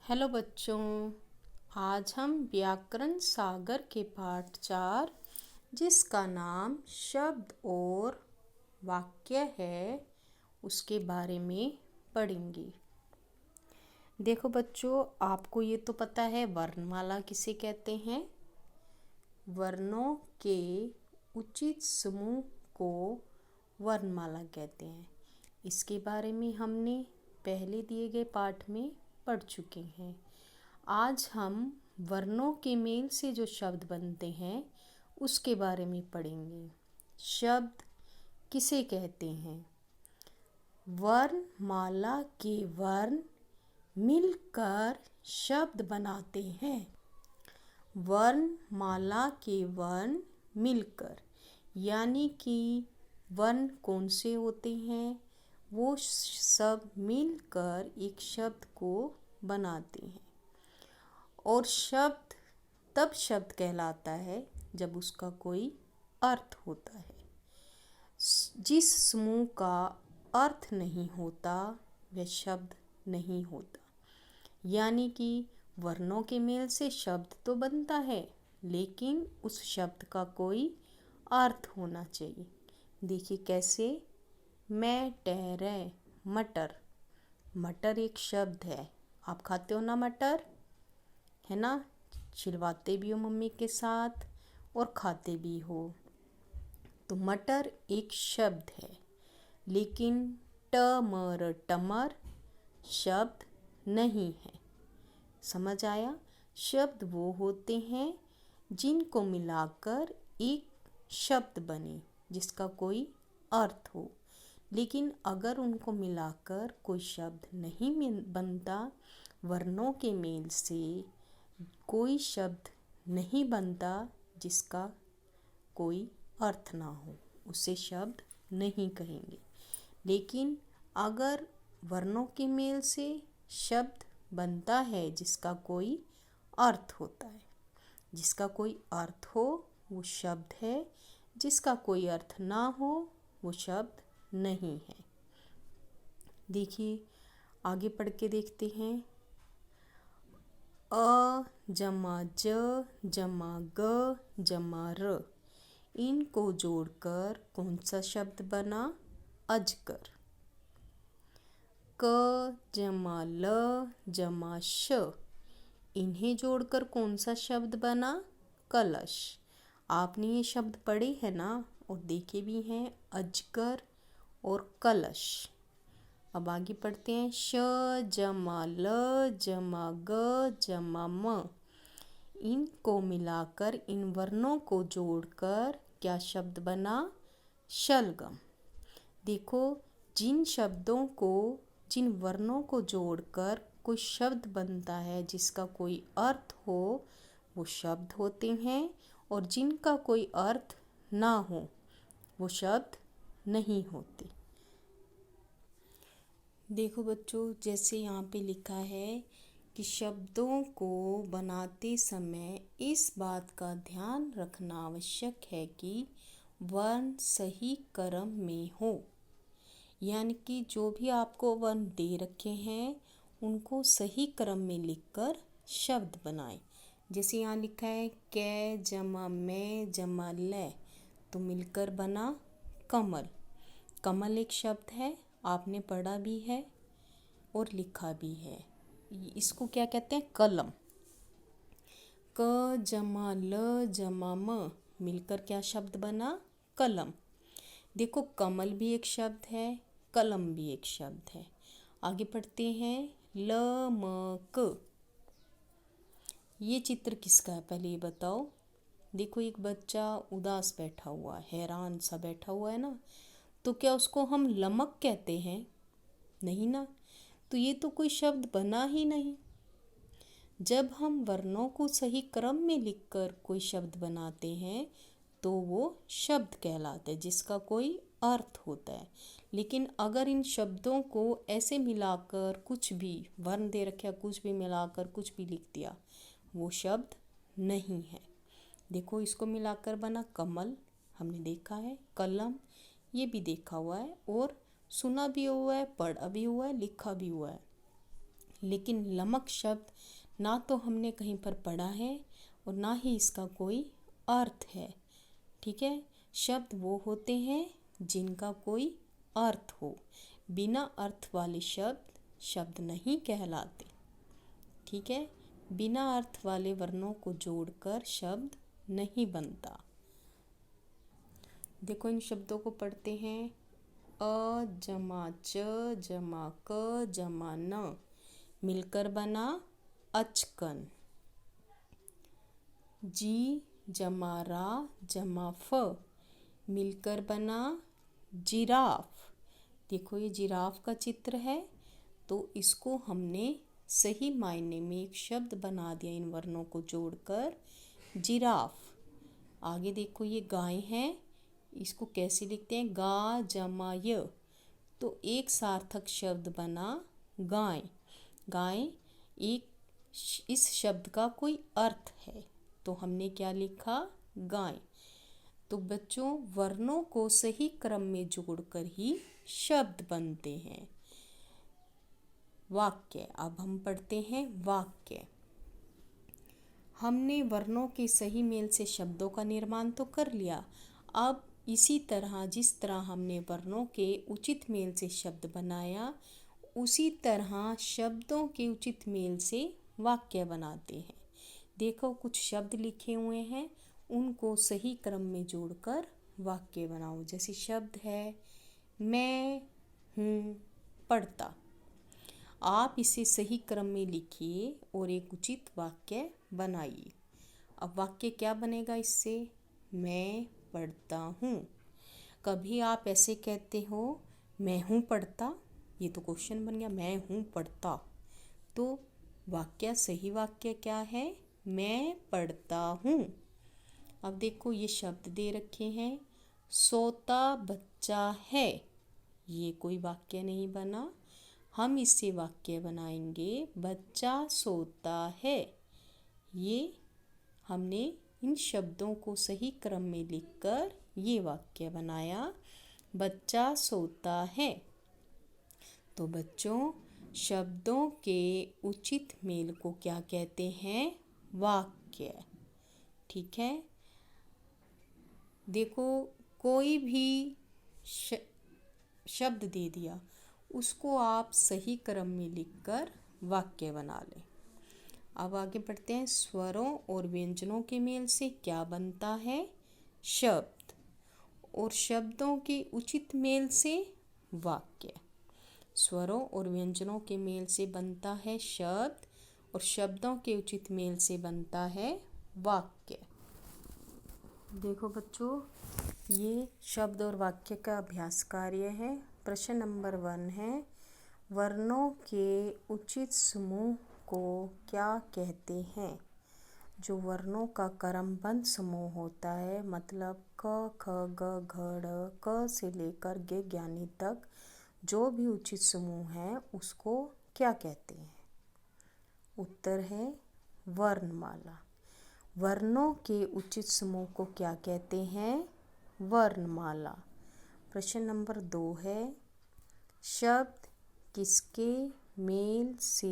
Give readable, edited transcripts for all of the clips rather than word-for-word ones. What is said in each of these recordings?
Hello बच्चों, आज हम व्याकरण सागर के पाठ 4 जिसका नाम शब्द और वाक्य है उसके बारे में पढ़ेंगे। देखो बच्चों, आपको ये तो पता है वर्णमाला किसे कहते हैं। वर्णों के उचित समूह को वर्णमाला कहते हैं। इसके बारे में हमने पहले दिए गए पाठ में पढ़ चुके हैं। आज हम वर्णों के मेल से जो शब्द बनते हैं उसके बारे में पढ़ेंगे। शब्द किसे कहते हैं? वर्णमाला के वर्ण मिलकर शब्द बनाते हैं। वर्णमाला के वर्ण मिलकर, यानी कि वर्ण कौन से होते हैं? वो सब मिलकर एक शब्द को बनाते हैं। और शब्द तब शब्द कहलाता है जब उसका कोई अर्थ होता है। जिस समूह का अर्थ नहीं होता वह शब्द नहीं होता। यानी कि वर्णों के मेल से शब्द तो बनता है, लेकिन उस शब्द का कोई अर्थ होना चाहिए। देखिए कैसे। मैं ठहरे मटर। मटर एक शब्द है। आप खाते हो ना मटर, है ना? छिलवाते भी हो मम्मी के साथ और खाते भी हो। तो मटर एक शब्द है, लेकिन टमर टमर शब्द नहीं है। समझ आया? शब्द वो होते हैं जिनको मिलाकर एक शब्द बने जिसका कोई अर्थ हो। लेकिन अगर उनको मिलाकर कोई शब्द नहीं बनता, वर्णों के मेल से कोई शब्द नहीं बनता जिसका कोई अर्थ ना हो, उसे शब्द नहीं कहेंगे। लेकिन अगर वर्णों के मेल से शब्द बनता है जिसका कोई अर्थ होता है। जिसका कोई अर्थ हो वो शब्द है, जिसका कोई अर्थ ना हो वो शब्द नहीं है। देखिए आगे पढ़ के देखते हैं। अ जमा ज जमा ग जमा र, इनको जोड़कर कौन सा शब्द बना? अजगर। क जमा ल जमा श, इन्हें जोड़कर कौन सा शब्द बना? कलश। आपने ये शब्द पढ़े हैं ना और देखे भी हैं, अजगर और कलश। अब आगे पढ़ते हैं। श जमा ल जमा ग जमा म, इनको मिलाकर इन वर्णों को जोड़कर क्या शब्द बना? शलगम। देखो, जिन शब्दों को, जिन वर्णों को जोड़कर कोई शब्द बनता है जिसका कोई अर्थ हो वो शब्द होते हैं, और जिनका कोई अर्थ ना हो वो शब्द नहीं होते। देखो बच्चों, जैसे यहाँ पे लिखा है कि शब्दों को बनाते समय इस बात का ध्यान रखना आवश्यक है कि वर्ण सही क्रम में हो। यानी कि जो भी आपको वर्ण दे रखे हैं उनको सही क्रम में लिखकर शब्द बनाएं। जैसे यहाँ लिखा है कै जमा मैं जमा ले, तो मिलकर बना कमल। कमल एक शब्द है, आपने पढ़ा भी है और लिखा भी है। इसको क्या कहते हैं? कलम। क जमा ल जमा म, मिलकर क्या शब्द बना? कलम। देखो, कमल भी एक शब्द है, कलम भी एक शब्द है। आगे पढ़ते हैं। ल म क, ये चित्र किसका है पहले ये बताओ। देखो, एक बच्चा उदास बैठा हुआ है, हैरान सा बैठा हुआ है ना, तो क्या उसको हम लमक कहते हैं? नहीं ना। तो ये तो कोई शब्द बना ही नहीं। जब हम वर्णों को सही क्रम में लिखकर कोई शब्द बनाते हैं तो वो शब्द कहलाते हैं जिसका कोई अर्थ होता है। लेकिन अगर इन शब्दों को ऐसे मिलाकर कुछ भी वर्ण दे रखे, कुछ भी मिलाकर कुछ भी लिख दिया, वो शब्द नहीं है। देखो, इसको मिलाकर बना कमल, हमने देखा है। कलम, ये भी देखा हुआ है और सुना भी हुआ है, पढ़ा भी हुआ है, लिखा भी हुआ है। लेकिन लमक शब्द ना तो हमने कहीं पर पढ़ा है और ना ही इसका कोई अर्थ है। ठीक है, शब्द वो होते हैं जिनका कोई अर्थ हो। बिना अर्थ वाले शब्द शब्द नहीं कहलाते। ठीक है, बिना अर्थ वाले वर्णों को जोड़कर शब्द नहीं बनता। देखो इन शब्दों को पढ़ते हैं। अ जमा च जमा क जमा न मिलकर बना अचकन। जी जमा रा जमा फ मिलकर बना जिराफ। देखो ये जिराफ का चित्र है, तो इसको हमने सही मायने में एक शब्द बना दिया इन वर्णों को जोड़कर, जिराफ। आगे देखो ये गाय है, इसको कैसे लिखते हैं, गा जमा य, तो एक सार्थक शब्द बना गाय। गाय एक इस शब्द का कोई अर्थ है, तो हमने क्या लिखा, गाय। तो बच्चों वर्णों को सही क्रम में जोड़कर ही शब्द बनते हैं। वाक्य, अब हम पढ़ते हैं वाक्य। हमने वर्णों के सही मेल से शब्दों का निर्माण तो कर लिया। अब इसी तरह जिस तरह हमने वर्णों के उचित मेल से शब्द बनाया, उसी तरह शब्दों के उचित मेल से वाक्य बनाते हैं। देखो कुछ शब्द लिखे हुए हैं, उनको सही क्रम में जोड़कर वाक्य बनाओ। जैसे शब्द है मैं हूँ पढ़ता। आप इसे सही क्रम में लिखिए और एक उचित वाक्य बनाइए। अब वाक्य क्या बनेगा इससे, मैं पढ़ता हूँ। कभी आप ऐसे कहते हो मैं हूँ पढ़ता, ये तो क्वेश्चन बन गया, मैं हूँ पढ़ता। तो वाक्य सही वाक्य क्या है, मैं पढ़ता हूँ। अब देखो ये शब्द दे रखे हैं, सोता बच्चा है, ये कोई वाक्य नहीं बना। हम इससे वाक्य बनाएंगे बच्चा सोता है। ये हमने इन शब्दों को सही क्रम में लिखकर ये वाक्य बनाया, बच्चा सोता है। तो बच्चों शब्दों के उचित मेल को क्या कहते हैं, वाक्य। ठीक है, देखो कोई भी शब्द दे दिया, उसको आप सही क्रम में लिखकर वाक्य बना लें। अब आगे बढ़ते हैं। स्वरों और व्यंजनों के मेल से क्या बनता है, शब्द, और शब्दों के उचित मेल से वाक्य। स्वरों और व्यंजनों के मेल से बनता है शब्द और शब्दों के उचित मेल से बनता है वाक्य। देखो बच्चों ये शब्द और वाक्य का अभ्यास कार्य है। प्रश्न नंबर 1 है, वर्णों के उचित समूह को क्या कहते हैं। जो वर्णों का क्रमबद्ध समूह होता है, मतलब क ख ग घ ड़ क से लेकर ग ज्ञानी तक जो भी उचित समूह है उसको क्या कहते हैं। उत्तर है वर्णमाला। वर्णों के उचित समूह को क्या कहते हैं, वर्णमाला। प्रश्न नंबर 2 है, शब्द किसके मेल से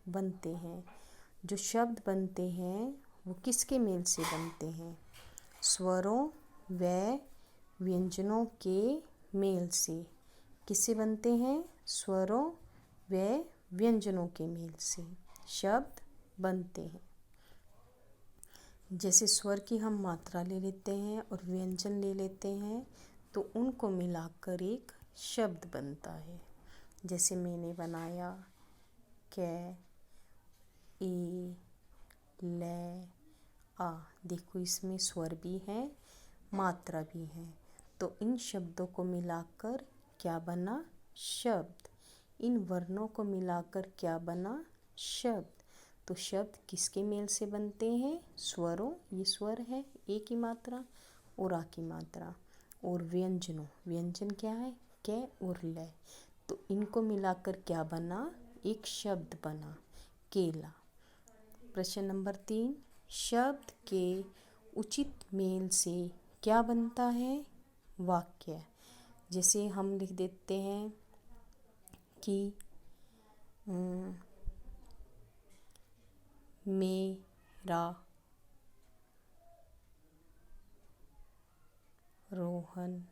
बनते हैं। जो शब्द बनते हैं वो किसके मेल से बनते हैं, स्वरों व व्यंजनों के मेल से। किससे बनते हैं, स्वरों व व्यंजनों के मेल से शब्द बनते हैं। जैसे स्वर की हम मात्रा ले लेते हैं और व्यंजन ले लेते हैं, तो उनको मिलाकर एक शब्द बनता है। जैसे मैंने बनाया कै, ए, ले, आ। देखो इसमें स्वर भी है, मात्रा भी है, तो इन शब्दों को मिलाकर क्या बना, शब्द। इन वर्णों को मिलाकर क्या बना, शब्द। तो शब्द किसके मेल से बनते हैं, स्वरों, ये स्वर है ए की मात्रा और आ की मात्रा, और व्यंजनों, व्यंजन क्या है, कै और ले, तो इनको मिलाकर क्या बना, एक शब्द बना, केला। प्रश्न नंबर 3, शब्द के उचित मेल से क्या बनता है, वाक्य। जैसे हम लिख देते हैं कि मेरा, रोहन,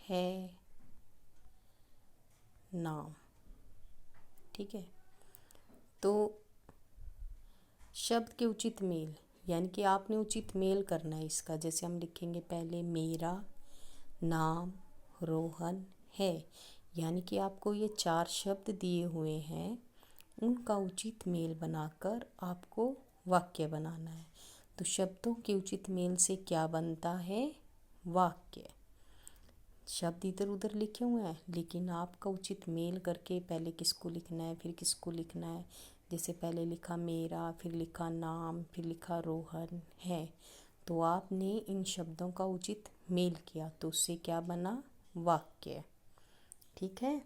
है, नाम। ठीक है, तो शब्द के उचित मेल, यानी कि आपने उचित मेल करना है इसका। जैसे हम लिखेंगे पहले मेरा, नाम, रोहन, है, यानी कि आपको ये 4 शब्द दिए हुए हैं, उनका उचित मेल बनाकर आपको वाक्य बनाना है। तो शब्दों के उचित मेल से क्या बनता है? वाक्य। शब्द इधर उधर लिखे हुए हैं, लेकिन आपका उचित मेल करके पहले किसको लिखना है फिर किसको लिखना है। जैसे पहले लिखा मेरा, फिर लिखा नाम, फिर लिखा रोहन, है, तो आपने इन शब्दों का उचित मेल किया, तो उससे क्या बना? वाक्य। ठीक है,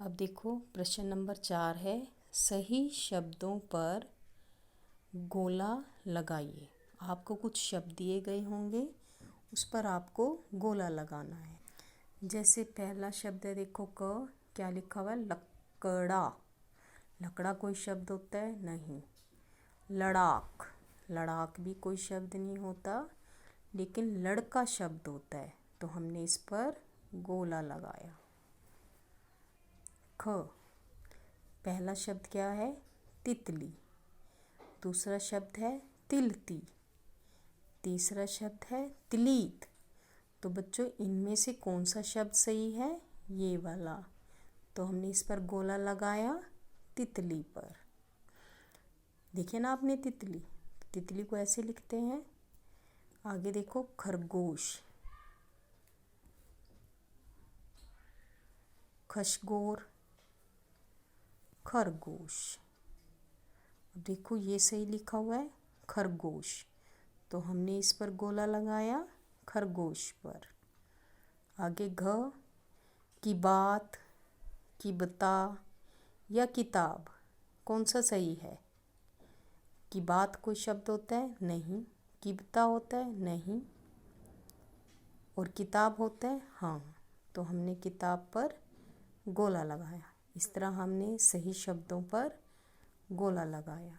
अब देखो प्रश्न नंबर 4 है, सही शब्दों पर गोला लगाइए। आपको कुछ शब्द दिए गए होंगे, उस पर आपको गोला लगाना है। जैसे पहला शब्द है, देखो क, क्या लिखा हुआ है? लकड़ा। लकड़ा कोई शब्द होता है? नहीं। लड़ाक, लड़ाक भी कोई शब्द नहीं होता, लेकिन लड़का शब्द होता है, तो हमने इस पर गोला लगाया। ख, पहला शब्द क्या है? तितली। दूसरा शब्द है तिलती। तीसरा शब्द है तिलीत। तो बच्चों, इनमें से कौन सा शब्द सही है? ये वाला। तो हमने इस पर गोला लगाया तितली पर। देखिए ना आपने तितली, तितली को ऐसे लिखते हैं। आगे देखो खरगोश, खशगोर, खरगोश। अब देखो ये सही लिखा हुआ है खरगोश, तो हमने इस पर गोला लगाया खरगोश पर। आगे घ, की बात, की बता या किताब, कौन सा सही है? की बात कोई शब्द होता है? नहीं। की बता होता है? नहीं। और किताब होता है? हाँ। तो हमने किताब पर गोला लगाया। इस तरह हमने सही शब्दों पर गोला लगाया।